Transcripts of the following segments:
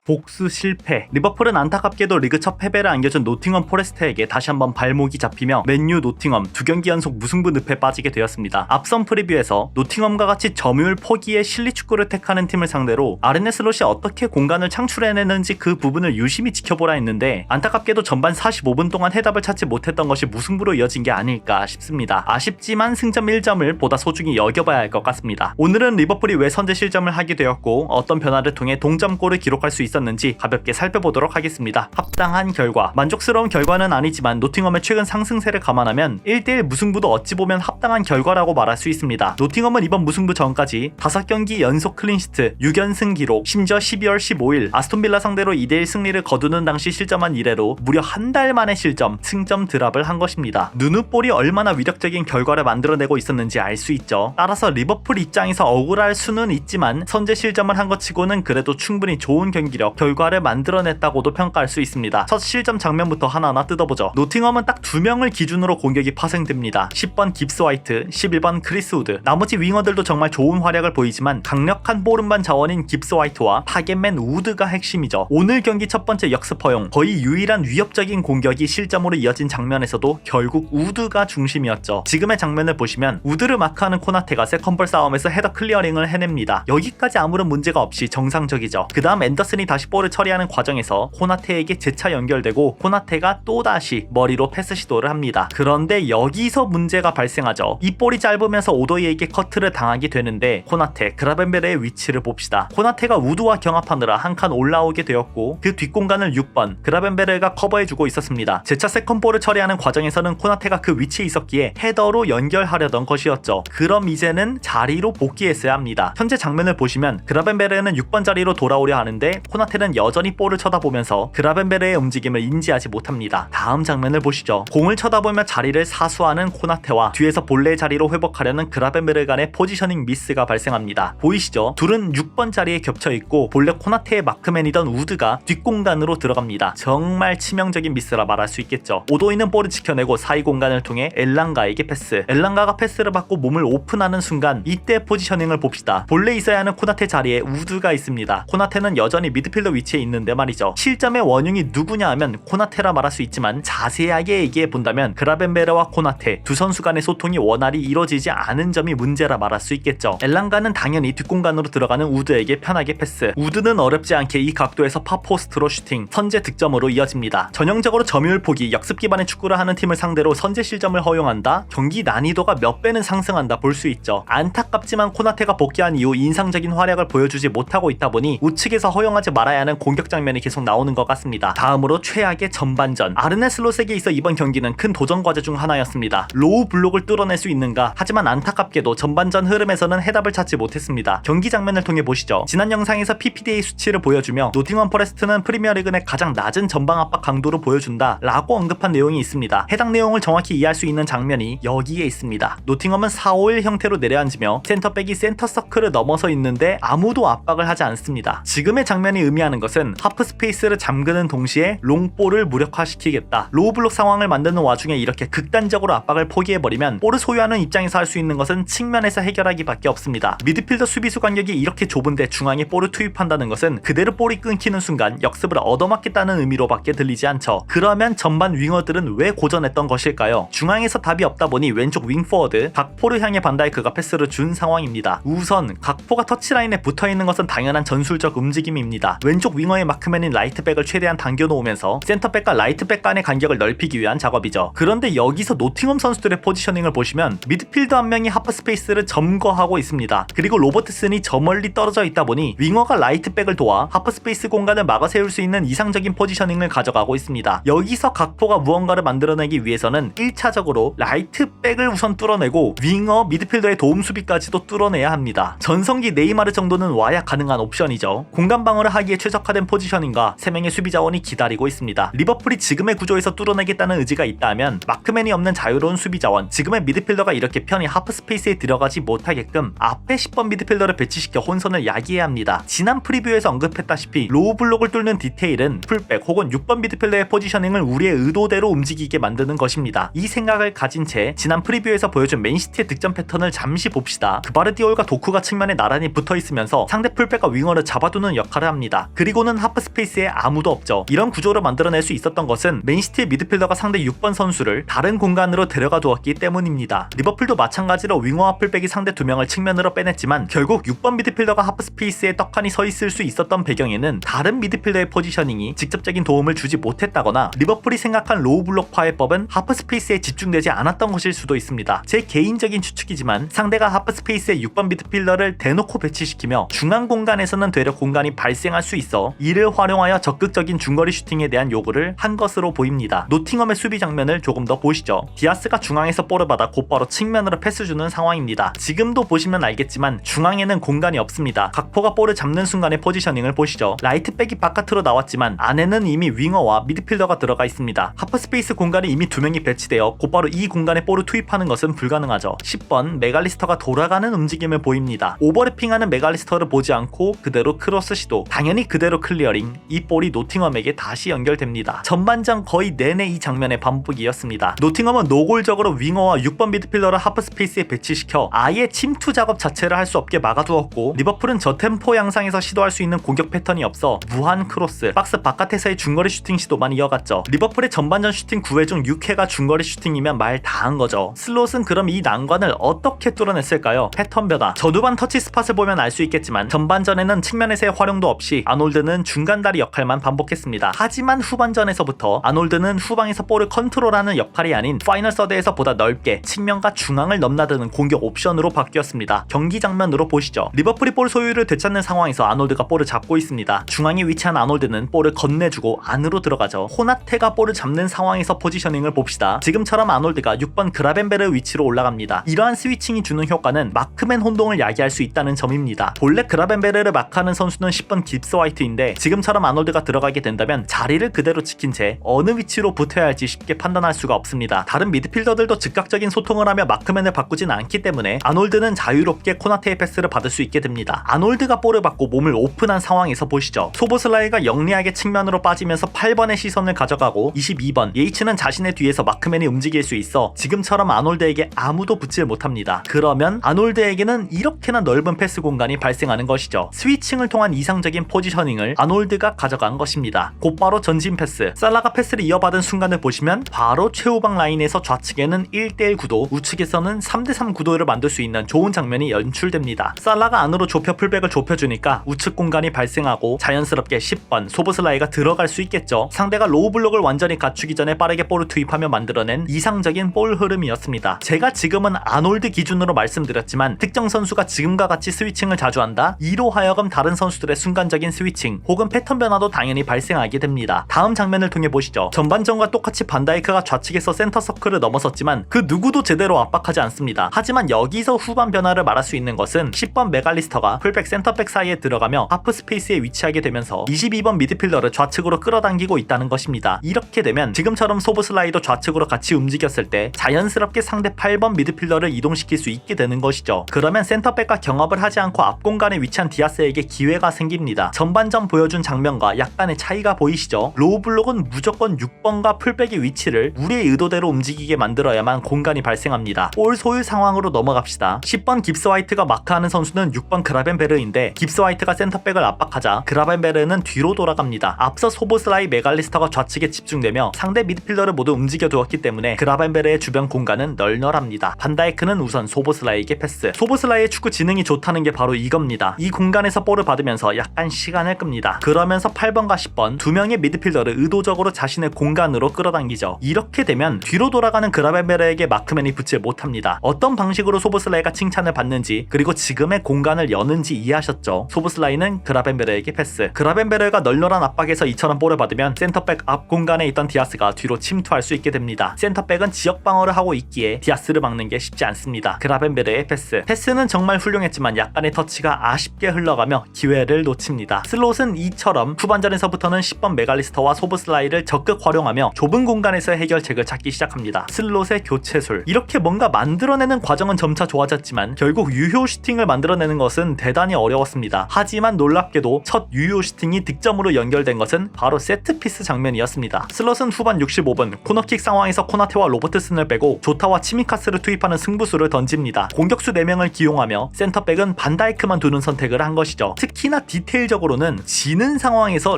복수 실패. 리버풀은 안타깝게도 리그 첫 패배를 안겨준 노팅엄 포레스트에게 다시 한번 발목이 잡히며 맨유 노팅엄 2경기 연속 무승부 늪에 빠지게 되었습니다. 앞선 프리뷰에서 노팅엄과 같이 점유율 포기의 실리 축구를 택하는 팀을 상대로 아르네 슬롯이 어떻게 공간을 창출해내는지 그 부분을 유심히 지켜보라 했는데 안타깝게도 전반 45분 동안 해답을 찾지 못했던 것이 무승부로 이어진 게 아닐까 싶습니다. 아쉽지만 승점 1점을 보다 소중히 여겨봐야 할 것 같습니다. 오늘은 리버풀이 왜 선제 실점을 하게 되었고 어떤 변화를 통해 동점골을 기록할 수 있었는지 가볍게 살펴보도록 하겠습니다. 합당한 결과, 만족스러운 결과는 아니지만 노팅엄의 최근 상승세를 감안하면 1대1 무승부도 어찌 보면 합당한 결과라고 말할 수 있습니다. 노팅엄은 이번 무승부 전까지 5경기 연속 클린시트, 6연승 기록, 심지어 12월 15일 아스톤빌라 상대로 2대1 승리를 거두는 당시 실점한 이래로 무려 한 달 만에 실점, 승점 드랍을 한 것입니다. 누누볼이 얼마나 위력적인 결과를 만들어내고 있었는지 알 수 있죠. 따라서 리버풀 입장에서 억울할 수는 있지만 선제 실점을 한 것 치고는 그래도 충분히 좋은 경기력, 결과를 만들어냈다고도 평가할 수 있습니다. 첫 실점 장면부터 하나하나 뜯어보죠. 노팅엄은 딱 2명을 기준으로 공격이 파생됩니다. 10번 깁스 화이트, 11번 크리스 우드. 나머지 윙어들도 정말 좋은 활약을 보이지만 강력한 보름반 자원인 깁스 화이트와 타겟맨 우드가 핵심이죠. 오늘 경기 첫 번째 역습 허용, 거의 유일한 위협적인 공격이 실점으로 이어진 장면에서도 결국 우드가 중심이었죠. 지금의 장면을 보시면 우드를 마크하는 코나테가 세컨볼 싸움에서 헤더 클리어링을 해냅니다. 여기까지 아무런 문제가 없이 정상적이죠. 그 다음 앤더슨이 다시 볼을 처리하는 과정에서 코나테에게 재차 연결되고 코나테가 또다시 머리로 패스 시도를 합니다. 그런데 여기서 문제가 발생하죠. 이 볼이 짧으면서 오도이에게 커트를 당하게 되는데 코나테, 그라벤베르의 위치를 봅시다. 코나테가 우드와 경합하느라 한 칸 올라오게 되었고 그 뒷공간을 6번 그라벤베르가 커버해주고 있었습니다. 재차 세컨볼을 처리하는 과정에서는 코나테가 그 위치에 있었기에 헤더로 연결하려던 것이었죠. 그럼 이제는 자리로 복귀했어야 합니다. 현재 장면을 보시면 그라벤베르는 6번 자리로 돌아오려 하는데 코나테는 여전히 볼을 쳐다보면서 그라벤베르의 움직임을 인지하지 못합니다. 다음 장면을 보시죠. 공을 쳐다보며 자리를 사수하는 코나테와 뒤에서 본래의 자리로 회복하려는 그라벤베르 간의 포지셔닝 미스가 발생합니다. 보이시죠? 둘은 6번 자리에 겹쳐있고 본래 코나테의 마크맨이던 우드가 뒷공간으로 들어갑니다. 정말 치명적인 미스라 말할 수 있겠죠. 오도이는 볼을 지켜내고 사이 공간을 통해 엘랑가에게 패스. 엘랑가가 패스를 받고 몸을 오픈하는 순간 이때 포지셔닝을 봅시다. 본래 있어야 하는 코나테 자리에 우드가 있습니다. 코나테는 여전히 미드필더 위치에 있는데 말이죠. 실점의 원흉이 누구냐 하면 코나테라 말할 수 있지만 자세하게 얘기해 본다면 그라벤베르와 코나테 두 선수 간의 소통이 원활히 이루어지지 않은 점이 문제라 말할 수 있겠죠. 엘랑가는 당연히 뒷공간으로 들어가는 우드에게 편하게 패스. 우드는 어렵지 않게 이 각도에서 파포스트로 슈팅, 선제 득점으로 이어집니다. 전형적으로 점유율 포기, 역습 기반의 축구를 하는 팀을 상대로 선제 실점을 허용한다? 경기 난이도가 몇 배는 상승한다 볼 수 있죠. 안타깝지만 코나테가 복귀한 이후 인상적인 활약을 보여주지 못하고 있다 보니 우측에서 허용하지 말아야 하는 공격 장면이 계속 나오는 것 같습니다. 다음으로 최악의 전반전. 아르네 슬롯에게 있어 이번 경기는 큰 도전 과제 중 하나였습니다. 로우 블록을 뚫어낼 수 있는가? 하지만 안타깝게도 전반전 흐름에서는 해답을 찾지 못했습니다. 경기 장면을 통해 보시죠. 지난 영상에서 PPDA 수치를 보여주며 노팅엄 포레스트는 프리미어리그 내 가장 낮은 전방 압박 강도를 보여준다 라고 언급한 내용이 있습니다. 해당 내용을 정확히 이해할 수 있는 장면이 여기에 있습니다. 노팅엄은 4-5-1 형태로 내려앉으며 센터백이 센터 서클을 넘어서 있는데 아무도 압박을 하지 않습니다. 지금의 장면이 의미하는 것은 하프 스페이스를 잠그는 동시에 롱볼을 무력화시키겠다. 로우 블록 상황을 만드는 와중에 이렇게 극단적으로 압박을 포기해버리면 볼을 소유하는 입장에서 할 수 있는 것은 측면에서 해결하기밖에 없습니다. 미드필더 수비수 간격이 이렇게 좁은데 중앙에 볼을 투입한다는 것은 그대로 볼이 끊기는 순간 역습을 얻어맞겠다는 의미로밖에 들리지 않죠. 그러면 전반 윙어들은 왜 고전했던 것일까요? 중앙에서 답이 없다 보니 왼쪽 윙포워드 각포를 향해 반다이크가 패스를 준 상황입니다. 우선 각포가 터치라인에 붙어있는 것은 당연한 전술적 움직임입니다. 왼쪽 윙어의 마크맨인 라이트백을 최대한 당겨놓으면서 센터백과 라이트백 간의 간격을 넓히기 위한 작업이죠. 그런데 여기서 노팅엄 선수들의 포지셔닝을 보시면 미드필더 한 명이 하프 스페이스를 점거하고 있습니다. 그리고 로버트슨이 저 멀리 떨어져 있다 보니 윙어가 라이트백을 도와 하프 스페이스 공간을 막아 세울 수 있는 이상적인 포지셔닝을 가져가고 있습니다. 여기서 각포가 무언가를 만들어내기 위해서는 1차적으로 라이트백을 우선 뚫어내고 윙어, 미드필더의 도움 수비까지도 뚫어내야 합니다. 전성기 네이마르 정도는 와야 가능한 옵션이죠. 공간 방어를 하기 승리하기에 최적화된 포지셔닝과 3명의 수비 자원이 기다리고 있습니다. 리버풀이 지금의 구조에서 뚫어내겠다는 의지가 있다면 마크맨이 없는 자유로운 수비 자원, 지금의 미드필더가 이렇게 편히 하프 스페이스에 들어가지 못하게끔 앞에 10번 미드필더를 배치시켜 혼선을 야기해야 합니다. 지난 프리뷰에서 언급했다시피 로우 블록을 뚫는 디테일은 풀백 혹은 6번 미드필더의 포지셔닝을 우리의 의도대로 움직이게 만드는 것입니다. 이 생각을 가진 채 지난 프리뷰에서 보여준 맨시티의 득점 패턴을 잠시 봅시다. 그바르디올과 도쿠가 측면에 나란히 붙어있으면서 상대 풀백과 윙어를 잡아두는 역할을 합니다. 그리고는 하프 스페이스에 아무도 없죠. 이런 구조를 만들어낼 수 있었던 것은 맨시티의 미드필더가 상대 6번 선수를 다른 공간으로 데려가 두었기 때문입니다. 리버풀도 마찬가지로 윙어와 풀백이 상대 2명을 측면으로 빼냈지만 결국 6번 미드필더가 하프 스페이스에 떡하니 서 있을 수 있었던 배경에는 다른 미드필더의 포지셔닝이 직접적인 도움을 주지 못했다거나 리버풀이 생각한 로우 블록 파괴법은 하프 스페이스에 집중되지 않았던 것일 수도 있습니다. 제 개인적인 추측이지만 상대가 하프 스페이스에 6번 미드필더를 대놓고 배치시키며 중앙 공간에서는 되려 공간이 발생할 수 있어 이를 활용하여 적극적인 중거리 슈팅에 대한 요구를 한 것으로 보입니다. 노팅엄의 수비 장면을 조금 더 보시죠. 디아스가 중앙에서 볼을 받아 곧바로 측면으로 패스 주는 상황입니다. 지금도 보시면 알겠지만 중앙에는 공간이 없습니다. 각포가 볼을 잡는 순간의 포지셔닝을 보시죠. 라이트백이 바깥으로 나왔지만 안에는 이미 윙어와 미드필더가 들어가 있습니다. 하프 스페이스 공간에 이미 2명이 배치되어 곧바로 이 공간에 볼을 투입하는 것은 불가능하죠. 10번 맥알리스터가 돌아가는 움직임을 보입니다. 오버래핑하는 맥알리스터를 보지 않고 그대로 크로스 시도, 당연히 그대로 클리어링, 이 볼이 노팅엄에게 다시 연결됩니다. 전반전 거의 내내 이 장면의 반복이었습니다. 노팅엄은 노골적으로 윙어와 6번 미드필더를 하프 스페이스에 배치시켜 아예 침투 작업 자체를 할 수 없게 막아두었고 리버풀은 저템포 양상에서 시도할 수 있는 공격 패턴이 없어 무한 크로스, 박스 바깥에서의 중거리 슈팅 시도만 이어갔죠. 리버풀의 전반전 슈팅 9회 중 6회가 중거리 슈팅이면 말 다 한 거죠. 슬롯은 그럼 이 난관을 어떻게 뚫어냈을까요? 패턴 변화, 전후반 터치 스팟을 보면 알 수 있겠지만 전반전에는 측면에서의 활용도 없이 아놀드는 중간다리 역할만 반복했습니다. 하지만 후반전에서부터 아놀드는 후방에서 볼을 컨트롤하는 역할이 아닌 파이널 서드에서 보다 넓게 측면과 중앙을 넘나드는 공격 옵션으로 바뀌었습니다. 경기 장면으로 보시죠. 리버풀이 볼 소유를 되찾는 상황에서 아놀드가 볼을 잡고 있습니다. 중앙에 위치한 아놀드는 볼을 건네주고 안으로 들어가죠. 호나테가 볼을 잡는 상황에서 포지셔닝을 봅시다. 지금처럼 아놀드가 6번 그라벤베르 위치로 올라갑니다. 이러한 스위칭이 주는 효과는 마크맨 혼동을 야기할 수 있다는 점입니다. 본래 그라벤베르를 마크하는 선수는 10번 깁스 화이트인데 지금처럼 아놀드가 들어가게 된다면 자리를 그대로 지킨 채 어느 위치로 붙어야 할지 쉽게 판단할 수가 없습니다. 다른 미드필더들도 즉각적인 소통을 하며 마크맨을 바꾸진 않기 때문에 아놀드는 자유롭게 코나테의 패스를 받을 수 있게 됩니다. 아놀드가 볼을 받고 몸을 오픈한 상황에서 보시죠. 소보슬라이가 영리하게 측면으로 빠지면서 8번의 시선을 가져가고 22번 예이츠는 자신의 뒤에서 마크맨이 움직일 수 있어 지금처럼 아놀드에게 아무도 붙질 못합니다. 그러면 아놀드에게는 이렇게나 넓은 패스 공간이 발생하는 것이죠. 스위칭을 통한 이상적인 포지셔닝을 아놀드가 가져간 것입니다. 곧바로 전진 패스, 살라가 패스를 이어받은 순간을 보시면 바로 최후방 라인에서 좌측에는 1대1 구도, 우측에서는 3대3 구도를 만들 수 있는 좋은 장면이 연출됩니다. 살라가 안으로 좁혀 풀백을 좁혀주니까 우측 공간이 발생하고 자연스럽게 10번 소보슬라이가 들어갈 수 있겠죠. 상대가 로우 블록을 완전히 갖추기 전에 빠르게 볼을 투입하며 만들어낸 이상적인 볼 흐름이었습니다. 제가 지금은 아놀드 기준으로 말씀드렸지만 특정 선수가 지금과 같이 스위칭을 자주 한다? 이로 하여금 다른 선수들의 순간적인 스위칭 혹은 패턴 변화도 당연히 발생하게 됩니다. 다음 장면을 통해 보시죠. 전반전과 똑같이 반다이크가 좌측에서 센터 서클을 넘어섰지만 그 누구도 제대로 압박하지 않습니다. 하지만 여기서 후반 변화를 말할 수 있는 것은 10번 맥알리스터가 풀백 센터백 사이에 들어가며 하프 스페이스에 위치하게 되면서 22번 미드필더를 좌측으로 끌어당기고 있다는 것입니다. 이렇게 되면 지금처럼 소보슬라이도 좌측으로 같이 움직였을 때 자연스럽게 상대 8번 미드필더를 이동시킬 수 있게 되는 것이죠. 그러면 센터백과 경합을 하지 않고 앞 공간에 위치한 디아스에게 기회가 생깁니다. 전반전 보여준 장면과 약간의 차이가 보이시죠? 로우 블록은 무조건 6번과 풀백의 위치를 우리의 의도대로 움직이게 만들어야만 공간이 발생합니다. 볼 소유 상황으로 넘어갑시다. 10번 깁스 화이트가 마크하는 선수는 6번 그라벤베르인데 깁스 화이트가 센터백을 압박하자 그라벤베르는 뒤로 돌아갑니다. 앞서 소보슬라이 맥알리스터가 좌측에 집중되며 상대 미드필더를 모두 움직여 두었기 때문에 그라벤베르의 주변 공간은 널널합니다. 반다이크는 우선 소보슬라이에게 패스. 소보슬라이의 축구 지능이 좋다는 게 바로 이겁니다. 이 공간에서 볼을 받으면서 약간 시간을 끕니다. 그러면서 8번과 10번 두 명의 미드필더를 의도적으로 자신의 공간으로 끌어당기죠. 이렇게 되면 뒤로 돌아가는 그라벤베르에게 마크맨이 붙지 못합니다. 어떤 방식으로 소보슬라이가 칭찬을 받는지 그리고 지금의 공간을 여는지 이해하셨죠? 소보슬라이는 그라벤베르에게 패스. 그라벤베르가 널널한 압박에서 이처럼 볼을 받으면 센터백 앞 공간에 있던 디아스가 뒤로 침투할 수 있게 됩니다. 센터백은 지역 방어를 하고 있기에 디아스를 막는 게 쉽지 않습니다. 그라벤베르의 패스. 패스는 정말 훌륭했지만 약간의 터치가 아쉽게 흘러가며 기회를 놓칩니다. 있습니다. 슬롯은 이처럼 후반전에서부터는 10번 메갈리스터와 소브슬라이를 적극 활용하며 좁은 공간에서 해결책을 찾기 시작합니다. 슬롯의 교체술, 이렇게 뭔가 만들어내는 과정은 점차 좋아졌지만 결국 유효 슈팅을 만들어내는 것은 대단히 어려웠습니다. 하지만 놀랍게도 첫 유효 슈팅이 득점으로 연결된 것은 바로 세트피스 장면이었습니다. 슬롯은 후반 65분 코너킥 상황에서 코나테와 로버트슨을 빼고 조타와 치미카스를 투입하는 승부수를 던집니다. 공격수 4명을 기용하며 센터백은 반다이크만 두는 선택을 한 것이죠. 특히나 디테일적으로는 지는 상황에서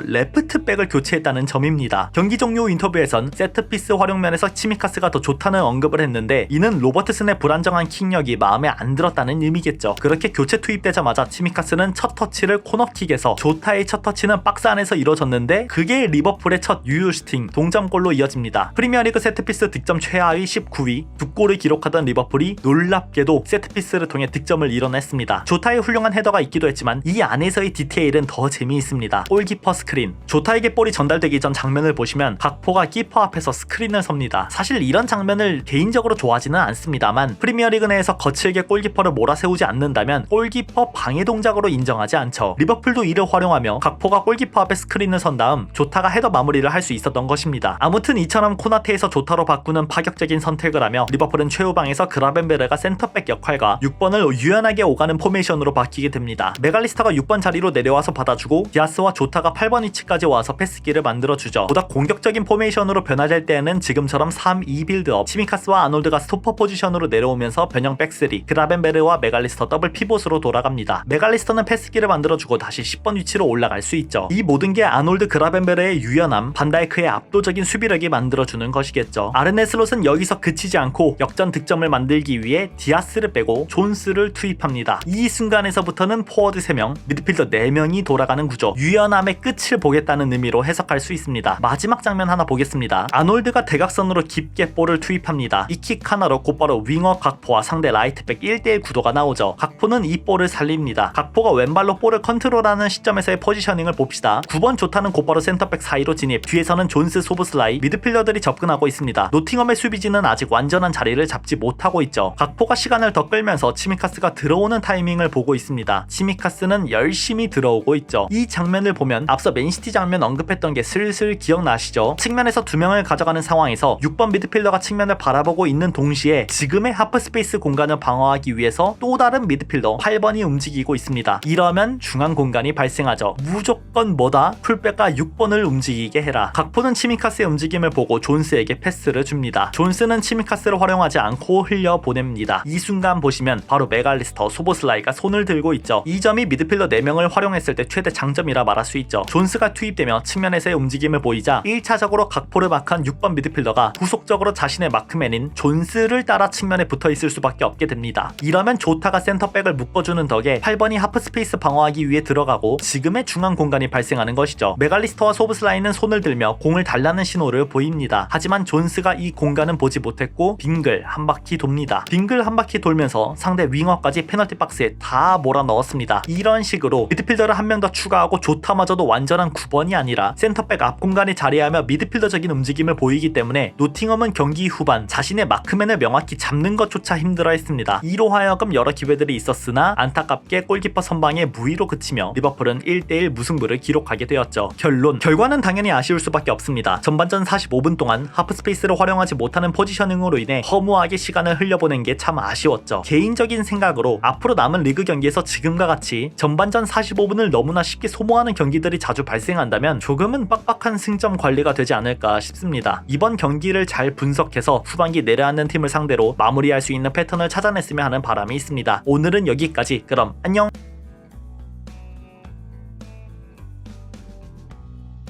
레프트백을 교체했다는 점입니다. 경기 종료 후 인터뷰에선 세트피스 활용면에서 치미카스가 더 좋다는 언급을 했는데 이는 로버트슨의 불안정한 킥력이 마음에 안 들었다는 의미겠죠. 그렇게 교체 투입되자마자 치미카스는 첫 터치를 코너킥에서, 조타의 첫 터치는 박스 안에서 이뤄졌는데 그게 리버풀의 첫 유효 슈팅 동점골로 이어집니다. 프리미어리그 세트피스 득점 최하위 19위, 2골을 기록하던 리버풀이 놀랍게도 세트피스를 통해 득점을 이뤄냈습니다. 조타의 훌륭한 헤더가 있기도 했지만 이 안에서의 디테일은 더 재미있습니다. 골키퍼 스크린, 조타에게 볼이 전달되기 전 장면을 보시면 각포가 키퍼 앞에서 스크린을 섭니다. 사실 이런 장면을 개인적으로 좋아하지는 않습니다만 프리미어리그 내에서 거칠게 골키퍼를 몰아세우지 않는다면 골키퍼 방해 동작으로 인정하지 않죠. 리버풀도 이를 활용하며 각포가 골키퍼 앞에 스크린을 선 다음 조타가 헤더 마무리를 할 수 있었던 것입니다. 아무튼 이처럼 코나테에서 조타로 바꾸는 파격적인 선택을 하며 리버풀은 최후방에서 그라벤베르가 센터백 역할과 6번을 유연하게 오가는 포메이션으로 바뀌게 됩니다. 메갈리스터가 6번 자리로 내려와서 받아주고 디아스와 조타가 8번 위치까지 와서 패스기를 만들어주죠. 보다 공격적인 포메이션으로 변화될 때에는 지금처럼 3-2 빌드업, 치미카스와 아놀드가 스토퍼 포지션으로 내려오면서 변형 백스리, 그라벤베르와 메갈리스터 더블 피봇으로 돌아갑니다. 메갈리스터는 패스기를 만들어주고 다시 10번 위치로 올라갈 수 있죠. 이 모든 게 아놀드 그라벤베르의 유연함, 반다이크의 압도적인 수비력이 만들어주는 것이겠죠. 아르네 슬롯은 여기서 그치지 않고 역전 득점을 만들기 위해 디아스를 빼고 존스를 투입합니다. 이 순간에서부터는 포워드 3명, 미드필더 4명이 돌아가는 구조, 유연함의 끝을 보겠다는 의미로 해석할 수 있습니다. 마지막 장면 하나 보겠습니다. 아놀드가 대각선으로 깊게 볼을 투입합니다. 이 킥 하나로 곧바로 윙어 각포와 상대 라이트백 1대1 구도가 나오죠. 각포는 이 볼을 살립니다. 각포가 왼발로 볼을 컨트롤하는 시점에서의 포지셔닝을 봅시다. 9번 조타는 곧바로 센터백 사이로 진입, 뒤에서는 존스, 소브슬라이, 미드필더들이 접근하고 있습니다. 노팅엄의 수비진은 아직 완전한 자리를 잡지 못하고 있죠. 각포가 시간을 더 끌면서 치미카스가 들어오는 타이밍을 보고 있습니다. 치미카스는 열심히 들어오고 있죠. 이 장면을 보면 앞서 맨시티 장면 언급했던 게 슬슬 기억나시죠? 측면에서 2명을 가져가는 상황에서 6번 미드필더가 측면을 바라보고 있는 동시에 지금의 하프스페이스 공간을 방어하기 위해서 또 다른 미드필더 8번이 움직이고 있습니다. 이러면 중앙 공간이 발생하죠. 무조건 뭐다? 풀백과 6번을 움직이게 해라. 각포는 치미카스의 움직임을 보고 존스에게 패스를 줍니다. 존스는 치미카스를 활용하지 않고 흘려보냅니다. 이 순간 보시면 바로 메갈리스터, 소보슬라이가 손을 들고 있죠. 이 점이 미드필더 4명을 활용했을 때 최대 장점이라 말할 수 있죠. 존스가 투입되며 측면에서의 움직임을 보이자 1차적으로 각포를 마크한 6번 미드필더가 후속적으로 자신의 마크맨인 존스를 따라 측면에 붙어있을 수밖에 없게 됩니다. 이러면 조타가 센터백을 묶어주는 덕에 8번이 하프스페이스 방어하기 위해 들어가고 지금의 중앙 공간이 발생하는 것이죠. 메갈리스터와 소브슬라이는 손을 들며 공을 달라는 신호를 보입니다. 하지만 존스가 이 공간은 보지 못했고 빙글 한 바퀴 돕니다. 빙글 한 바퀴 돌면서 상대 윙어까지 페널티 박스에 다 몰아넣었습니다. 이런 식으로 미드필더를 한 명 더 추가하고 조타마저도 완전한 9번이 아니라 센터백 앞 공간에 자리하며 미드필더적인 움직임을 보이기 때문에 노팅엄은 경기 후반 자신의 마크맨을 명확히 잡는 것조차 힘들어했습니다. 이로 하여금 여러 기회들이 있었으나 안타깝게 골키퍼 선방에 무위로 그치며 리버풀은 1대1 무승부를 기록하게 되었죠. 결과는 당연히 아쉬울 수밖에 없습니다. 전반전 45분 동안 하프스페이스를 활용하지 못하는 포지셔닝으로 인해 허무하게 시간을 흘려보낸 게 참 아쉬웠죠. 개인적인 생각으로 앞으로 남은 리그 경기에서 지금과 같이 전반전 45분을 너무나 쉽게 소모하는 경기들이 자주 발생한다면 조금은 빡빡한 승점 관리가 되지 않을까 싶습니다. 이번 경기를 잘 분석해서 후반기 내려앉는 팀을 상대로 마무리할 수 있는 패턴을 찾아냈으면 하는 바람이 있습니다. 오늘은 여기까지. 그럼 안녕.